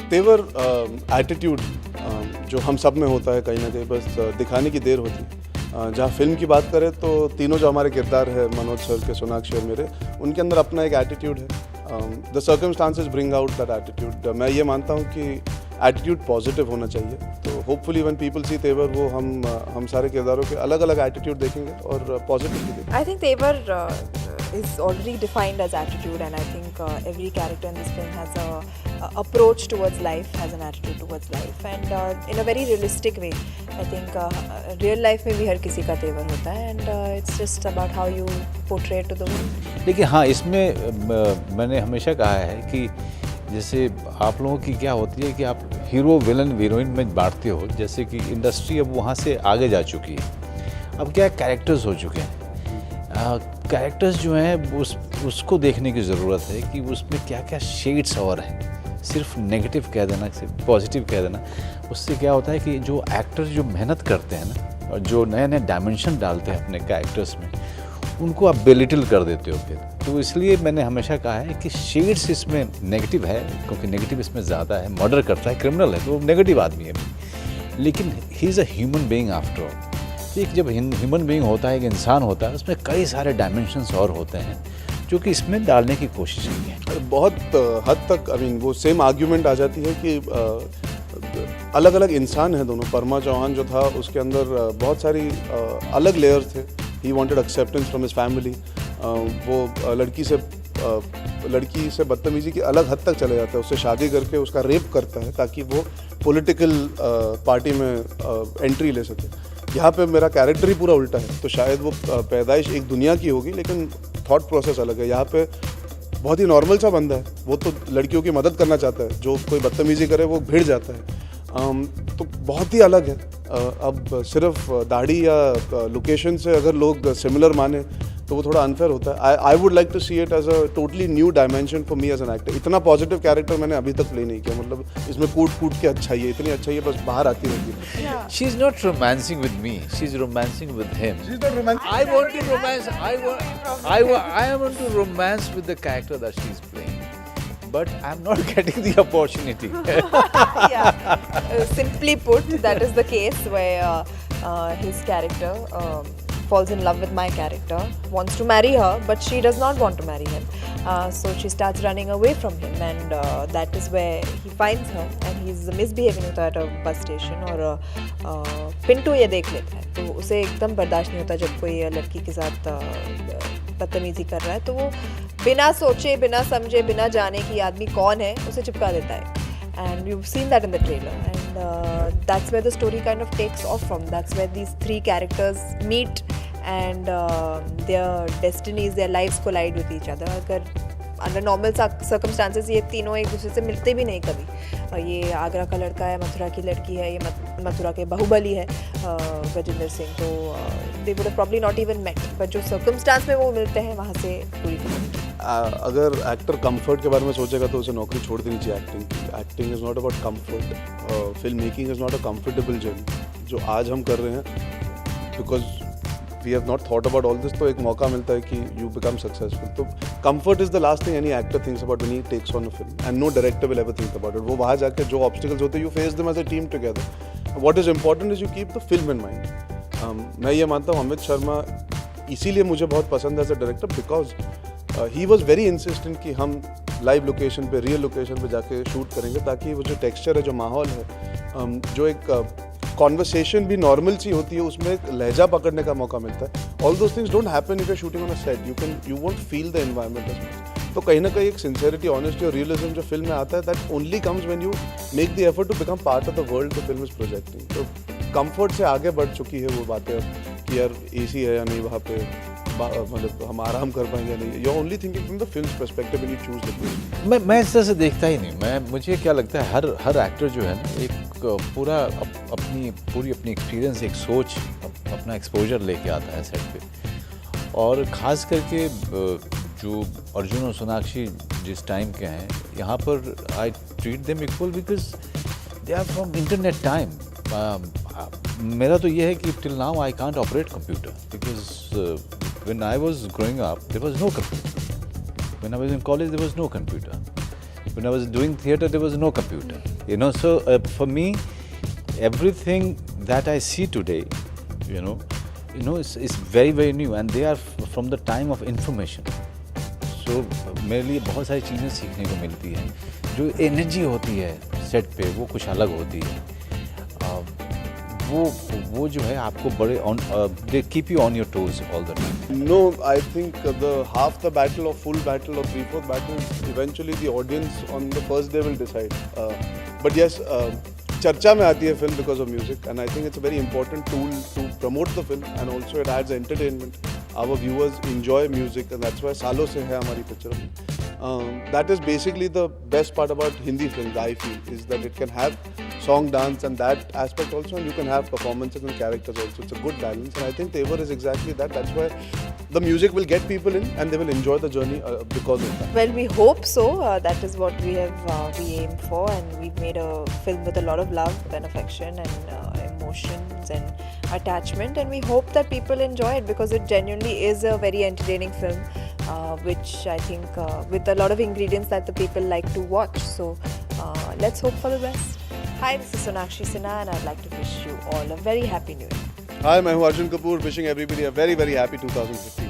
तेवर एटीट्यूड जो हम सब में होता है कहीं ना कहीं, बस दिखाने की देर होती है। जहाँ फिल्म की बात करें तो तीनों जो हमारे किरदार है, मनोज सर के, सोनाक्षी और मेरे, उनके अंदर अपना एक एटीट्यूड है। The circumstances bring out that attitude. मैं ये मानता हूँ कि एटीट्यूड पॉजिटिव होना चाहिए, तो होपफुली व्हेन पीपल सी तेवर वो हम सारे किरदारों के अलग अलग एटीट्यूड देखेंगे और पॉजिटिव भी देखेंगे। I think Tevar is already defined as attitude, and I think every character in this film has a approach towards life, has an attitude towards life, and in a very realistic way. I think real life में भी हर किसी का तेवर होता है, and it's just about how you portray it to the world. लेकिन हाँ, इसमें मैंने हमेशा कहा है कि जैसे आप लोगों की क्या होती है कि आप हीरो विलन हीरोइन में बांटते हो, जैसे कि इंडस्ट्री अब वहाँ से आगे जा चुकी है। अब क्या कैरेक्टर्स हो चुके हैं, कैरेक्टर्स जो हैं उसको देखने की ज़रूरत है कि उसमें क्या क्या शेड्स और हैं। सिर्फ नेगेटिव कह देना, सिर्फ पॉजिटिव कह देना, उससे क्या होता है कि जो एक्टर्स जो मेहनत करते हैं ना, और जो नए नए डायमेंशन डालते हैं अपने कैरेक्टर्स में, उनको आप बेलिटिल कर देते हो फिर। तो इसलिए मैंने हमेशा कहा है कि शेड्स इसमें नेगेटिव है, क्योंकि नेगेटिव इसमें ज़्यादा है। मर्डर करता है, क्रिमिनल है, तो वो नेगेटिव आदमी है, लेकिन he is a human being after all. एक जब ह्यूमन बीइंग होता है, एक इंसान होता है, उसमें कई सारे डायमेंशंस और होते हैं जो कि इसमें डालने की कोशिश की है। बहुत हद तक वो सेम आर्ग्यूमेंट आ जाती है कि अलग अलग इंसान हैं दोनों। परमा चौहान जो था उसके अंदर बहुत सारी अलग लेयर्स थे। He wanted acceptance from his family. वो लड़की से बदतमीजी की अलग हद तक चले जाता है, उससे शादी करके उसका रेप करता है ताकि वो पॉलिटिकल पार्टी में एंट्री ले सके। यहाँ पे मेरा कैरेक्टर ही पूरा उल्टा है, तो शायद वो पैदाइश एक दुनिया की होगी लेकिन थॉट प्रोसेस अलग है। यहाँ पे बहुत ही नॉर्मल सा बंदा है, वो तो लड़कियों की मदद करना चाहता है, जो कोई बदतमीजी करे वो भिड़ जाता है। तो बहुत ही अलग है। अब सिर्फ दाढ़ी या लोकेशन से अगर लोग सिमिलर माने तो वो थोड़ा अनफेयर होता है। I would like to see it as a totally new dimension for me as an actor. इतना पॉजिटिव कैरेक्टर मैंने अभी तक प्ले नहीं किया। मतलब इसमें कूट के अच्छाई है, इतनी अच्छाई है, बस बाहर आती रहती है। She is not romancing with me. She is romancing with him. She's not romantic. I want to romance. I want to romance with the character that she is playing, but I'm not getting the opportunity. Yeah. Simply put, that is the case where his character falls in love with my character, wants to marry her, but she does not want to marry him. So she starts running away from him, and that is where he finds her, and he's misbehaving with her at a bus station. और पिंटू ये देख लेता है, तो उसे एकदम बर्दाश्त नहीं होता जब कोई लड़की के साथ बदतमीजी कर रहा है, तो वो बिना सोचे, बिना समझे, बिना जाने कि आदमी कौन है, उसे चिपका देता है। And you've seen that in the trailer, and that's where the story kind of takes off from. That's where these three characters meet, and their destinies, their lives collide with each other. अगर under normal circumstances ये तीनों एक दूसरे से मिलते भी नहीं कभी। ये आगरा का लड़का है, मथुरा की लड़की है, ये मथुरा के बाहुबली है गजेंद्र सिंह, तो they would probably not even met, but जो सर्कमस्टांस में वो मिलते हैं वहाँ से पूरी अगर एक्टर कंफर्ट के बारे में सोचेगा तो उसे नौकरी छोड़ देनी चाहिए। Acting is not about comfort. Film making is not a comfortable journey जो आज हम कर रहे हैं, because we have not thought about all this. तो एक मौका मिलता है कि यू बिकम सक्सेसफुल। तो comfort is the last thing any actor thinks about when he takes on a film, and no director will ever think about it. वो वहाँ जाके जो ऑब्स्टिकल्स होते हैं, you face them as a team together. What is important is you keep the film in mind. मैं ये मानता हूँ अमित शर्मा इसीलिए मुझे बहुत पसंद है as a director, because he was very insistent कि हम लाइव लोकेशन पे, रियल लोकेशन पे जाके शूट करेंगे, ताकि वो जो टेक्सचर है, जो माहौल है, जो एक कॉन्वर्सेशन भी नॉर्मल सी होती है, उसमें एक लहजा पकड़ने का मौका मिलता है। All those things don't happen if you shooting on a set. You won't feel the environment as much. तो कहीं ना कहीं एक सिंसेरिटी, ऑनेस्टी और रियलिज्म जो फिल्म में आता है, that only comes when you make the effort to become part of the world the film is projecting. तो कंफर्ट से आगे बढ़ चुकी है वो बातें कि यार एसी है या नहीं वहाँ पे, मतलब हम आराम कर पाएंगे या नहीं। You are only thinking from the films perspective when you choose the film. मैं इस तरह से देखता ही नहीं। मुझे क्या लगता है, हर एक्टर जो है ना, एक पूरा पूरी अपनी एक्सपीरियंस, एक सोच, अपना एक्सपोजर लेके आता है सेट पे। और ख़ास करके जो अर्जुन और सोनाक्षी जिस टाइम के हैं, यहाँ पर I treat them equal because they are from internet time. मेरा तो ये है कि till now I can't operate computer because when I was growing up, there was no computer. When I was in college, there was no computer. When I was doing theatre, there was no computer. You know, so for me, everything that I see today, you know, it's very very new, and they are from the time of information. So मेरे लिए बहुत सारी चीज़ें सीखने को मिलती हैं. जो एनर्जी होती है सेट पे वो कुछ अलग होती है. वो जो है आपको बड़े on they keep you on your toes all the time. No, I think the half the battle or full battle or 3/4 battle, eventually the audience on the first day will decide. But yes, चर्चा में आती है film because of music, and I think it's a very important tool to promote the film, and also it adds entertainment. Our viewers enjoy music, and that's why सालों से है हमारी picture. That is basically the best part about Hindi films, I feel, is that it can have song, dance, and that aspect also, and you can have performances and characters also. It's a good balance, and I think Tevar is exactly that. That's why the music will get people in, and they will enjoy the journey because of that. Well, we hope so. That is what we aim for, and we've made a film with a lot of love and affection and emotions and attachment, and we hope that people enjoy it because it genuinely is a very entertaining film, which I think with a lot of ingredients that the people like to watch. So let's hope for the best. Hi, this is Sonakshi Sinha, and I'd like to wish you all a very happy New Year. Hi, मैं हूँ Arjun Kapoor, wishing everybody a very very happy 2015.